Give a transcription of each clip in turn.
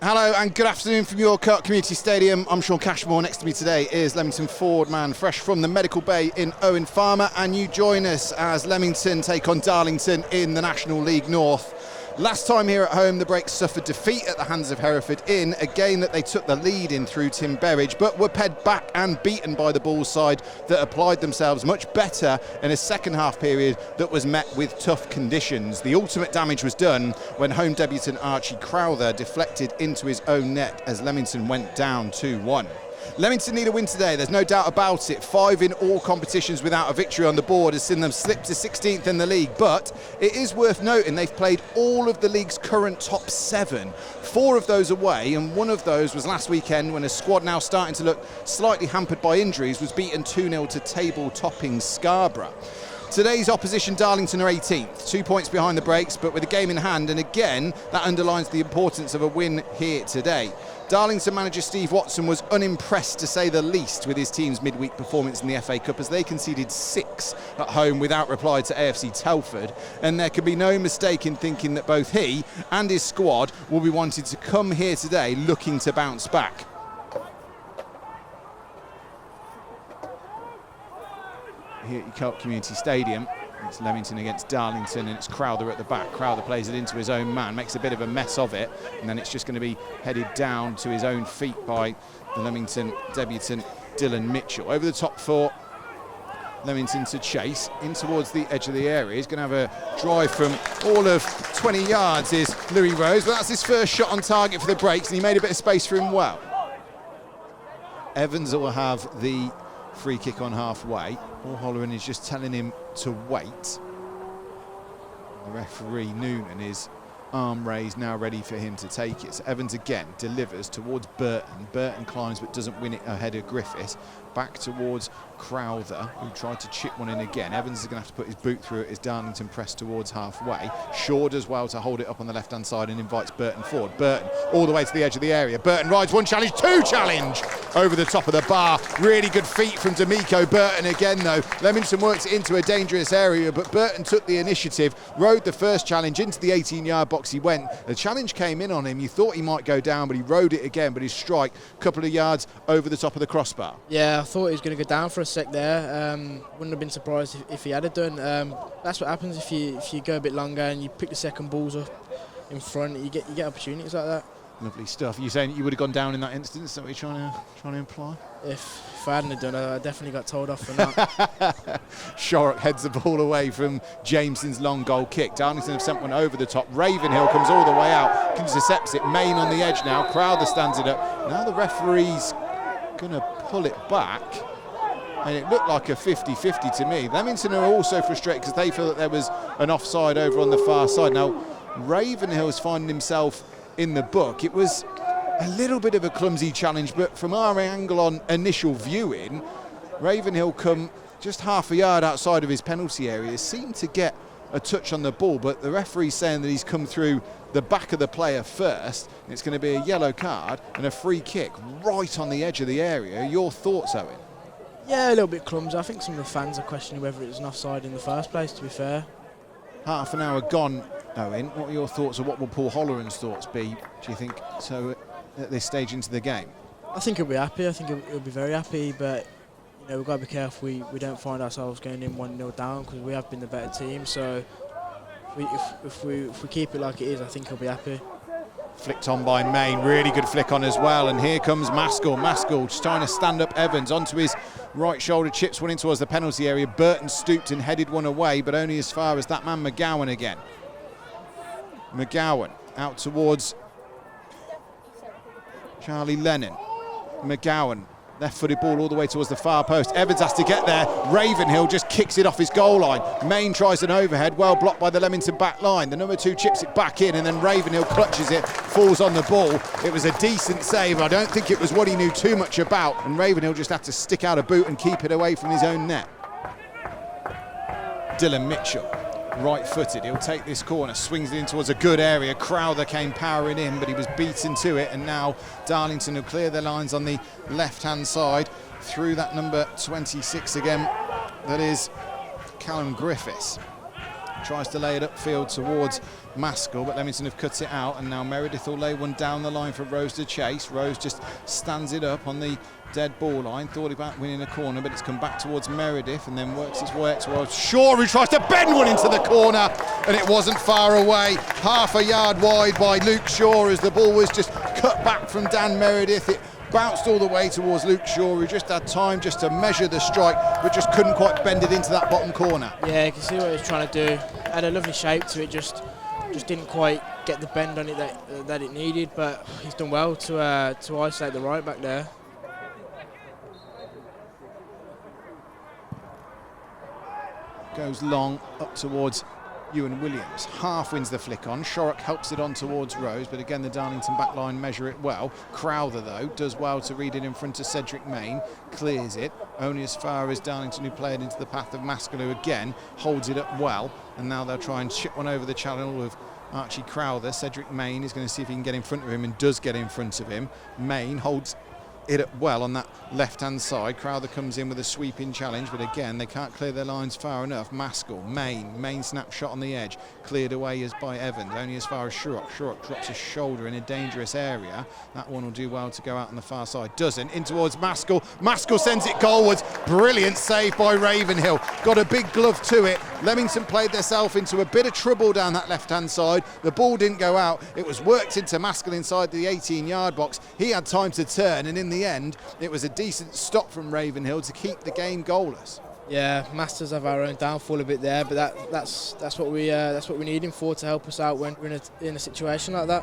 Hello and good afternoon from your Community Stadium. I'm Shaun Cashmore. Next to me today is Leamington forward man, fresh from the medical bay in Owen Farmer, and you join us as Leamington take on Darlington in the National League North. Last time here at home, the Breaks suffered defeat at the hands of Hereford in a game that they took the lead in through Tim Berridge, but were ped back and beaten by the Bulls side that applied themselves much better in a second half period that was met with tough conditions. The ultimate damage was done when home debutant Archie Crowther deflected into his own net as Leamington went down 2-1. Leamington need a win today, there's no doubt about it. 5 in all competitions without a victory on the board has seen them slip to 16th in the league, but it is worth noting they've played all of the league's current top 7. 4 of those away, and one of those was last weekend when a squad now starting to look slightly hampered by injuries was beaten 2-0 to table-topping Scarborough. Today's opposition, Darlington, are 18th, 2 points behind the Breaks, but with a game in hand, and again, that underlines the importance of a win here today. Darlington manager Steve Watson was unimpressed, to say the least, with his team's midweek performance in the FA Cup as they conceded 6 at home without reply to AFC Telford, and there can be no mistake in thinking that both he and his squad will be wanting to come here today looking to bounce back. Here at your Community Stadium, it's Leamington against Darlington, and it's Crowther at the back. Crowther plays it into his own man, makes a bit of a mess of it, and then it's just going to be headed down to his own feet by the Leamington debutant Dylan Mitchell. Over the top for Leamington to chase in towards the edge of the area. He's going to have a drive from all of 20 yards is Louis Rose, but that's his first shot on target for the Breaks, and he made a bit of space for him well. Evans will have the free kick on halfway. Paul Holleran is just telling him to wait. The referee Noonan is arm raised, now ready for him to take it. So Evans again delivers towards Burton. Burton climbs but doesn't win it ahead of Griffiths. Back towards Crowther, who tried to chip one in again. Evans is going to have to put his boot through it as Darlington press towards halfway. Shaw does well to hold it up on the left-hand side and invites Burton forward. Burton all the way to the edge of the area. Burton rides one challenge, 2 challenge over the top of the bar. Really good feet from D'Amico. Burton again though. Leamington works it into a dangerous area, but Burton took the initiative, rode the first challenge into the 18-yard box. He went. The challenge came in on him. You thought he might go down, but he rode it again. But his strike, a couple of yards over the top of the crossbar. Yeah, I thought he was going to go down for a sec there. Wouldn't have been surprised if he had it done. That's what happens if you go a bit longer and you pick the second balls up in front. You get opportunities like that. Lovely stuff. Are you saying you would have gone down in that instance? Is that what you're trying to imply? If I hadn't have done it, I definitely got told off for that. Shorrock heads the ball away from Jameson's long goal kick. Darlington have sent one over the top. Ravenhill comes all the way out, intercepts it. Main on the edge now. Crowther stands it up. Now the referee's going to pull it back. And it looked like a 50-50 to me. Leamington are also frustrated because they feel that there was an offside over on the far side. Now, Ravenhill's finding himself in the book. It was a little bit of a clumsy challenge, but from our angle on initial viewing, Ravenhill come just half a yard outside of his penalty area, seemed to get a touch on the ball, but the referee's saying that he's come through the back of the player first. It's going to be a yellow card and a free kick right on the edge of the area. Your thoughts, Owen? Yeah, a little bit clumsy. I think some of the fans are questioning whether it was an offside in the first place, to be fair. Half an hour gone, Owen. What are your thoughts, or what will Paul Holleran's thoughts be, do you think, so at this stage into the game? I think he'll be happy. I think he'll be very happy, but we've got to be careful we don't find ourselves going in 1-0 down, because we have been the better team. So if we keep it like it is, I think he'll be happy. Flicked on by Main, really good flick on as well, and here comes Maskell. Maskell just trying to stand up Evans onto his right shoulder, chips one in towards the penalty area. Burton stooped and headed one away, but only as far as that man McGowan again. McGowan out towards Charlie Lennon. McGowan, left-footed ball all the way towards the far post. Evans has to get there. Ravenhill just kicks it off his goal line. Main tries an overhead, well blocked by the Leamington back line. The number 2 chips it back in, and then Ravenhill clutches it, falls on the ball. It was a decent save. I don't think it was what he knew too much about, and Ravenhill just had to stick out a boot and keep it away from his own net. Dylan Mitchell, right-footed, he'll take this corner, swings it in towards a good area. Crowther came powering in, but he was beaten to it, and now Darlington will clear their lines on the left-hand side through that number 26 again. That is Callum Griffiths. tries to lay it upfield towards Maskell, but Leamington have cut it out, and now Meredith will lay one down the line for Rose to chase. Rose just stands it up on the dead ball line, thought about winning a corner, but it's come back towards Meredith and then works its way towards Shaun, who tries to bend one into the corner, and it wasn't far away, half a yard wide by Luke Shaw as the ball was just cut back from Dan Meredith. It bounced all the way towards Luke Shaw, who just had time just to measure the strike, but just couldn't quite bend it into that bottom corner. Yeah, you can see what he was trying to do. Had a lovely shape to it, just didn't quite get the bend on it that it needed, but he's done well to isolate the right back there. Goes long up towards Ewan Williams. Half wins the flick on. Shorrock helps it on towards Rose, but again the Darlington back line measure it well. Crowther, though, does well to read it in front of Cedric Main. Clears it. Only as far as Darlington, who play it into the path of Maskell, who again holds it up well. And now they'll try and chip one over the channel with Archie Crowther. Cedric Main is going to see if he can get in front of him, and does get in front of him. Main holds it up well on that left-hand side. Crowther comes in with a sweeping challenge, but again they can't clear their lines far enough. Maskell, Main snapshot on the edge, cleared away as by Evans, only as far as Shurrock. Shurrock drops his shoulder in a dangerous area. That one will do well to go out on the far side. Doesn't. In towards Maskell. Maskell sends it goalwards. Brilliant save by Ravenhill. Got a big glove to it. Leamington played themselves into a bit of trouble down that left-hand side. The ball didn't go out. It was worked into Maskell inside the 18-yard box. He had time to turn, and in the end it was a decent stop from Ravenhill to keep the game goalless. Yeah, Masters have our own downfall a bit there, but that's what we need him for, to help us out when we're in a situation like that.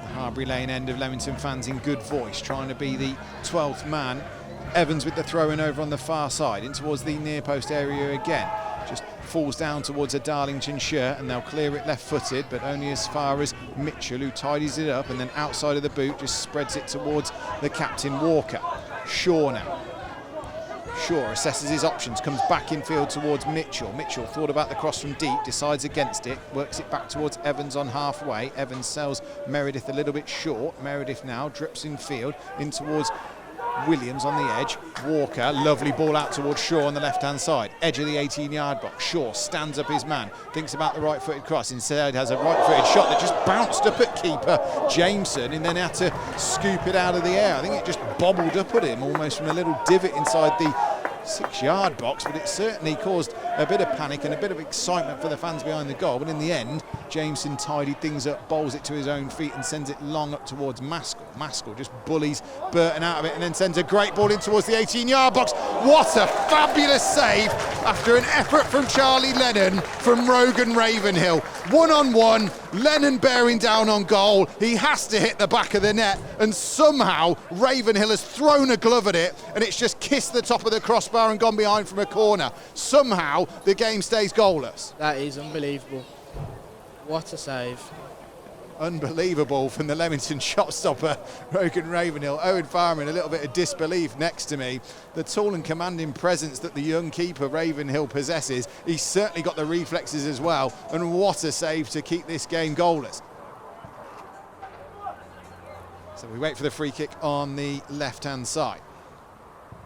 The Harbury Lane end of Leamington fans in good voice, trying to be the 12th man. Evans with the throw in over on the far side, in towards the near post area again. Just falls down towards a Darlington shirt, and they'll clear it left-footed, but only as far as Mitchell, who tidies it up, and then outside of the boot just spreads it towards the captain Walker. Shaw now. Shaw assesses his options, comes back in field towards Mitchell. Mitchell thought about the cross from deep, decides against it, works it back towards Evans on halfway. Evans sells Meredith a little bit short. Meredith now drips in field in towards Williams on the edge. Walker, lovely ball out towards Shaw on the left-hand side. Edge of the 18-yard box. Shaw stands up his man, thinks about the right-footed cross. Instead has a right-footed shot that just bounced up at keeper Jameson, and then had to scoop it out of the air. I think it just bobbled up at him almost from a little divot inside the 6-yard box, but it certainly caused a bit of panic and a bit of excitement for the fans behind the goal. But in the end, Jameson tidied things up, bowls it to his own feet and sends it long up towards Maskell. Maskell just bullies Burton out of it and then sends a great ball in towards the 18-yard box. What a fabulous save after an effort from Charlie Lennon from Rogan Ravenhill. One-on-one, Lennon bearing down on goal. He has to hit the back of the net, and somehow Ravenhill has thrown a glove at it, and it's just kissed the top of the crossbar and gone behind from a corner. Somehow the game stays goalless. That is unbelievable. What a save. Unbelievable from the Leamington shot stopper, Rogan Ravenhill. Owen Farmer in a little bit of disbelief next to me. The tall and commanding presence that the young keeper Ravenhill possesses, he's certainly got the reflexes as well, and what a save to keep this game goalless. So we wait for the free kick on the left-hand side.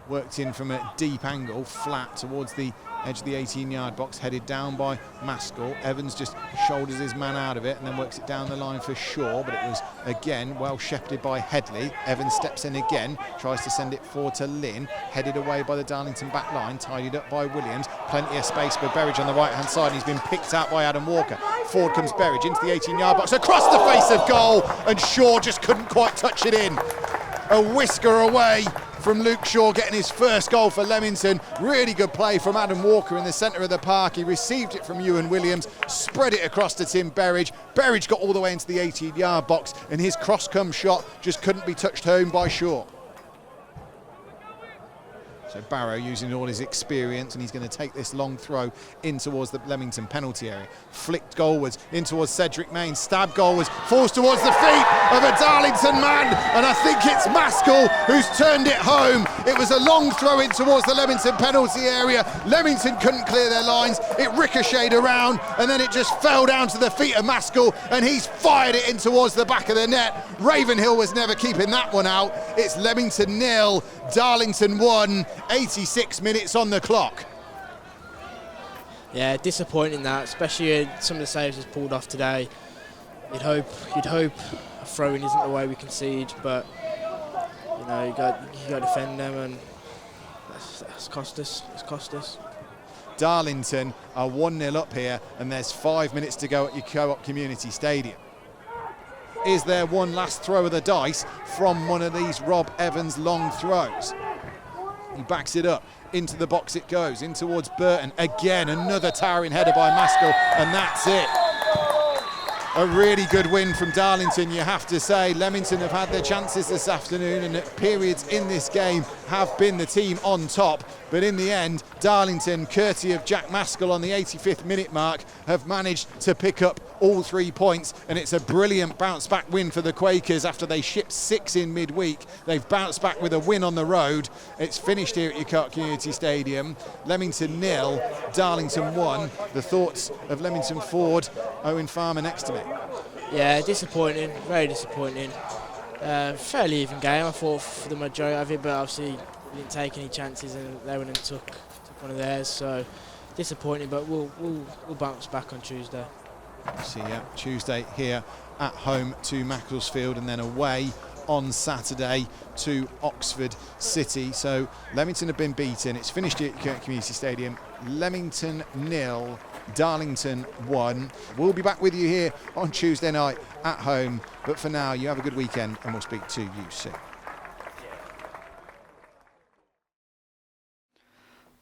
Worked in from a deep angle, flat towards the edge of the 18-yard box, headed down by Maskell. Evans just shoulders his man out of it and then works it down the line for Shaw, but it was again well shepherded by Headley. Evans steps in again, tries to send it forward to Lynn, headed away by the Darlington back line, tidied up by Williams. Plenty of space for Berridge on the right-hand side, and he's been picked out by Adam Walker. Forward comes Berridge into the 18-yard box, across the face of goal, and Shaw just couldn't quite touch it in. A whisker away from Luke Shaw getting his first goal for Leamington. Really good play from Adam Walker in the centre of the park. He received it from Ewan Williams, spread it across to Tim Berridge. Berridge got all the way into the 18-yard box, and his cross-come shot just couldn't be touched home by Shaw. So Barrow using all his experience, and he's going to take this long throw in towards the Leamington penalty area. Flicked goalwards in towards Cedric Main, stab goalwards, falls towards the feet of a Darlington man, and I think it's Maskell who's turned it home. It was a long throw in towards the Leamington penalty area. Leamington couldn't clear their lines. It ricocheted around, and then it just fell down to the feet of Maskell, and he's fired it in towards the back of the net. Ravenhill was never keeping that one out. It's Leamington 0, Darlington 1. 86 minutes on the clock. Yeah, disappointing that, especially some of the saves he's pulled off today. You'd hope a throw-in isn't the way we concede, but you know you got to defend them, and that's cost us. It's cost us. Darlington are 1-0 up here, and there's 5 minutes to go at your Co-op Community Stadium. Is there one last throw of the dice from one of these Rob Evans long throws? He backs it up, into the box it goes, in towards Burton. Again, another towering header by Maskell, and that's it. A really good win from Darlington, you have to say. Leamington have had their chances this afternoon, and at periods in this game have been the team on top. But in the end, Darlington, courtesy of Jack Maskell on the 85th minute mark, have managed to pick up all 3 points, and it's a brilliant bounce-back win for the Quakers after they shipped 6 in midweek. They've bounced back with a win on the road. It's finished here at your Co-op Community Stadium. Leamington 0, Darlington 1. The thoughts of Leamington forward Owen Farmer next to me. Yeah, disappointing, very disappointing. Fairly even game, I thought, for the majority of it, but obviously we didn't take any chances, and they went and took one of theirs. So disappointing, but we'll bounce back on Tuesday. See ya Tuesday here at home to Macclesfield, and then away on Saturday to Oxford City. So Leamington have been beaten. It's finished here at Kirk Community Stadium. Leamington 0, Darlington 1. We'll be back with you here on Tuesday night at home. But for now, you have a good weekend, and we'll speak to you soon.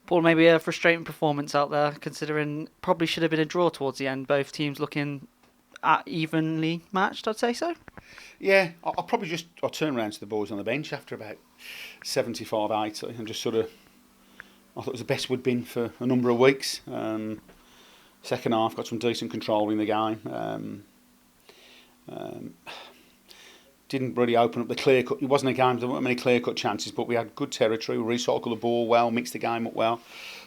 Paul, maybe a frustrating performance out there, considering probably should have been a draw towards the end. Both teams looking evenly matched, I'd say so. Yeah, I'll probably I'll turn around to the boys on the bench after about 75, 80 and just sort of, I thought it was the best we'd been for a number of weeks. Second half, got some decent control in the game. Didn't really open up the clear cut. It wasn't a game, there weren't many clear cut chances, but we had good territory. We recycled the ball well, mixed the game up well.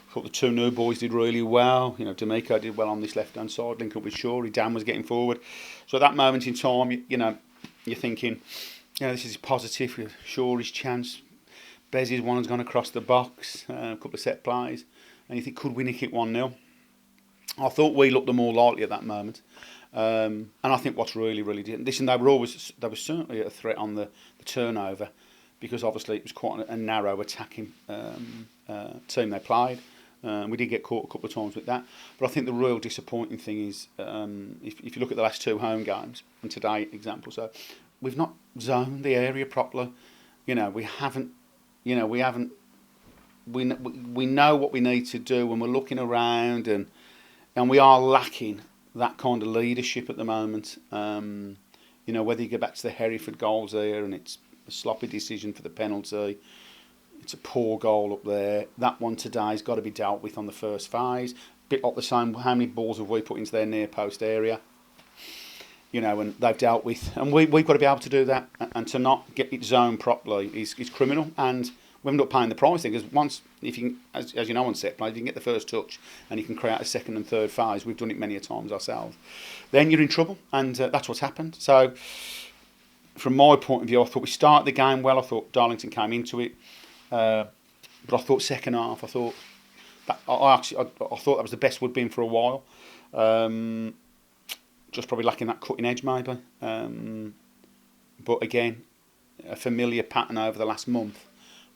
I thought the two new boys did really well. You know, D'Amico did well on this left hand side, linking up with Shaun. Dan was getting forward. So at that moment in time, you know, you're thinking, you know, this is positive. Shaw's chance. Bez's one has gone across the box. A couple of set plays, and you think, could we nick it 1-0? I thought we looked the more likely at that moment. And I think what's really different. Listen, they were certainly a threat on the turnover, because obviously it was quite a narrow attacking team they played. We did get caught a couple of times with that, but I think the real disappointing thing is if you look at the last two home games and today example, so we've not zoned the area properly. You know, we haven't. You know, we haven't. We know what we need to do when we're looking around, and we are lacking that kind of leadership at the moment. You know, whether you go back to the Hereford goals there, and it's a sloppy decision for the penalty. It's a poor goal up there. That one today's got to be dealt with on the first phase. Bit like the same, how many balls have we put into their near post area? You know, and they've dealt with, and we've got to be able to do that, and to not get it zoned properly is criminal, and we haven't got paying the price there, because once, if you can, as you know on set play, if you can get the first touch and you can create a second and third phase, we've done it many a times ourselves, then you're in trouble, and that's what's happened. So from my point of view, I thought we started the game well. I thought Darlington came into it, but I thought second half, I thought that was the best we'd been for a while. Just probably lacking that cutting edge maybe. But again, a familiar pattern over the last month.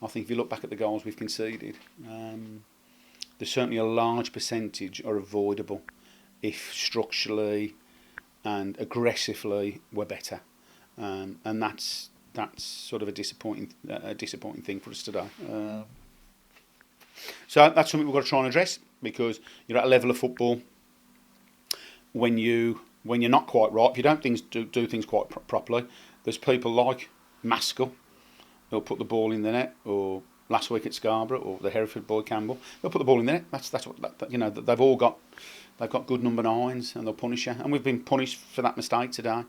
I think if you look back at the goals we've conceded, there's certainly a large percentage are avoidable if structurally and aggressively we're better, and that's sort of a disappointing thing for us today. So that's something we've got to try and address, because you're at a level of football when you're not quite right, if you don't do things quite properly, there's people like Maskell who'll put the ball in the net, or last week at Scarborough, or the Hereford boy Campbell, they'll put the ball in the net. That's what you know. They've got good number 9s, and they'll punish you. And we've been punished for that mistake today.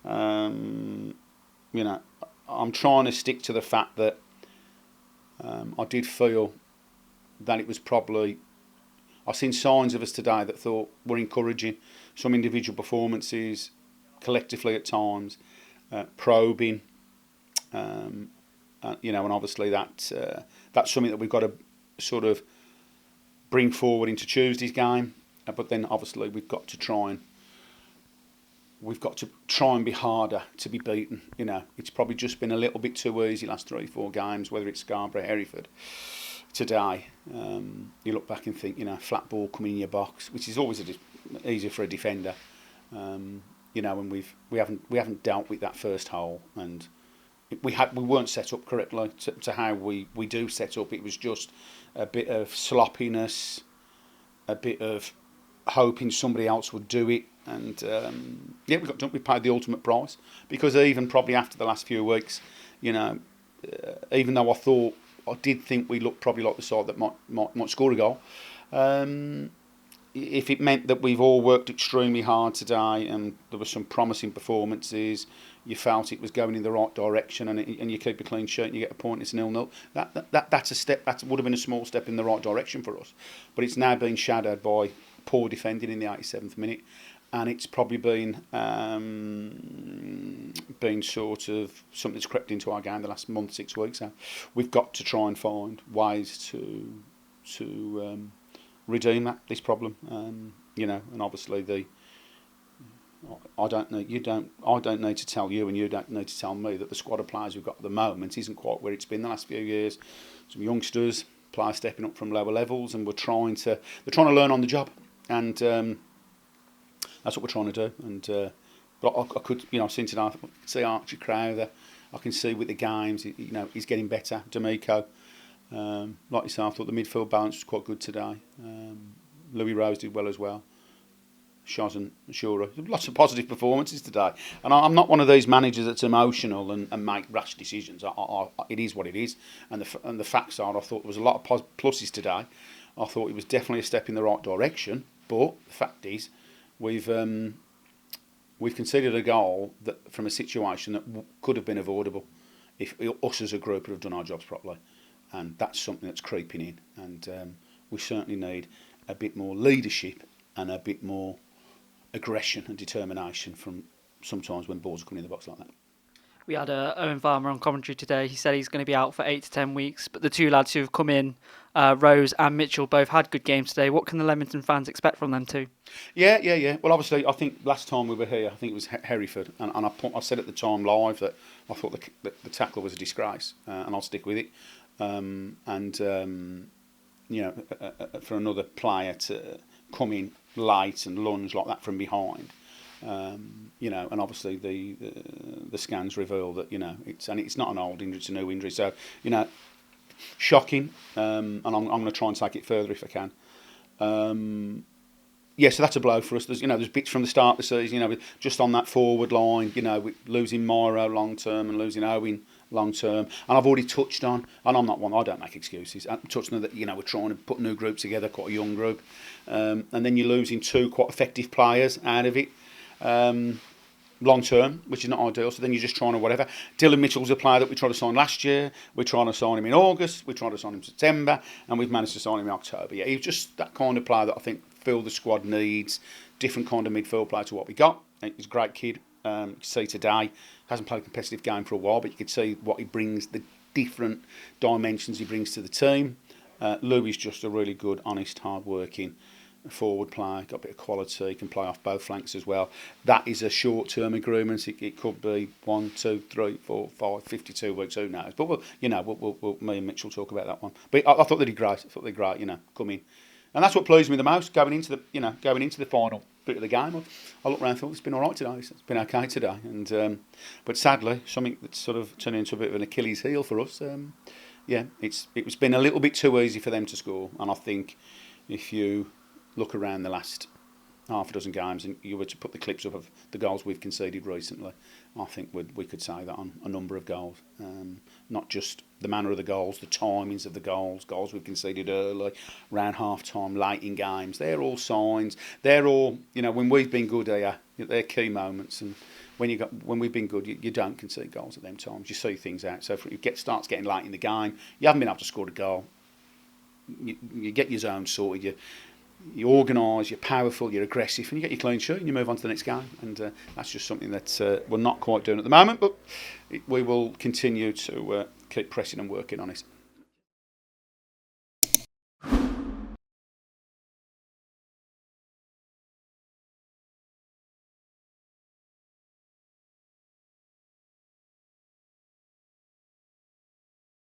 You know, I'm trying to stick to the fact that I did feel that it was probably. I've seen signs of us today that thought were encouraging. Some individual performances, collectively at times, probing. You know, and obviously that's something that we've got to sort of bring forward into Tuesday's game. but then obviously we've got to try and be harder to be beaten. You know, it's probably just been a little bit too easy last 3-4 games, whether it's Scarborough, Hereford. Today, you look back and think, you know, flat ball coming in your box, which is always easier for a defender. You know, and we haven't dealt with that first hole, and we weren't set up correctly to how we do set up. It was just a bit of sloppiness, a bit of hoping somebody else would do it, and we got done. We paid the ultimate price, because even probably after the last few weeks, you know, even though I did think we looked probably like the side that might score a goal. If it meant that we've all worked extremely hard today and there were some promising performances, you felt it was going in the right direction, and you keep a clean sheet and you get a point, it's 0-0. That's a step. That would have been a small step in the right direction for us. But it's now been shadowed by poor defending in the 87th minute, and it's probably been sort of something that's crept into our game the last month, 6 weeks. So we've got to try and find ways to redeem this problem. You know, and obviously I don't need to tell you, and you don't need to tell me, that the squad of players we've got at the moment isn't quite where it's been the last few years. Some youngsters, players stepping up from lower levels, and they're trying to learn on the job, and that's what we're trying to do. And but I could, you know, since tonight, I can see Archie Crowther, I can see with the games, you know, he's getting better. D'Amico, like yourself, I thought the midfield balance was quite good today. Louis Rose did well as well. Shaun and Shaun, lots of positive performances today. And I'm not one of these managers that's emotional and make rash decisions. It is what it is. And the facts are, I thought there was a lot of pluses today. I thought it was definitely a step in the right direction. But the fact is, we've conceded a goal that from a situation that could have been avoidable if us as a group would have done our jobs properly. And that's something that's creeping in. And we certainly need a bit more leadership and a bit more aggression and determination from sometimes when balls are coming in the box like that. We had Owen Farmer on commentary today. He said he's going to be out for 8 to 10 weeks. But the two lads who have come in, Rose and Mitchell, both had good games today. What can the Leamington fans expect from them too? Yeah. Well, obviously, I think last time we were here, I think it was Hereford, and I said at the time live that I thought the tackle was a disgrace, and I'll stick with it. You know, for another player to come in late and lunge like that from behind, you know, and obviously the scans reveal that, you know, it's not an old injury, it's a new injury. So, you know, shocking, and I'm going to try and take it further if I can. So that's a blow for us. There's bits from the start of the season, you know, just on that forward line, you know, with losing Morrow long term and losing Owen long term, and I've already touched on, and I'm not one, I don't make excuses, I touched on that, you know, we're trying to put a new group together, quite a young group, and then you're losing two quite effective players out of it long term, which is not ideal. So then you're just trying to whatever. Dylan Mitchell's a player that we tried to sign last year, we're trying to sign him in August, we tried to sign him in September, and we've managed to sign him in October. Yeah, he's just that kind of player that I think the squad needs, different kind of midfield player to what we got. He's a great kid. You can see today, hasn't played a competitive game for a while, but you can see what he brings, the different dimensions he brings to the team. Louis is just a really good, honest, hard-working forward player, got a bit of quality, he can play off both flanks as well. That is a short-term agreement. It could be 1, 2, 3, 4, 5, 52 weeks, who knows. But we'll me and Mitch will talk about that one. But I thought they did great. You know, come in. And that's what pleased me the most, going into the final bit of the game. I looked around and thought, it's been all right today, it's been okay today. And but sadly, something that's sort of turned into a bit of an Achilles heel for us. It's been a little bit too easy for them to score. And I think if you look around the last half a dozen games and you were to put the clips up of the goals we've conceded recently, I think we could say that on a number of goals. Not just the manner of the goals, the timings of the goals we've conceded early, round half time, late in games. They're all signs. They're all, you know, when we've been good here, they're key moments. And when we've been good, you don't concede goals at them times. You see things out. So if it starts getting late in the game, you haven't been able to score a goal. You get your zone sorted. You organise, you're powerful, you're aggressive, and you get your clean sheet and you move on to the next game. And that's just something that we're not quite doing at the moment, but we will continue to keep pressing and working on it.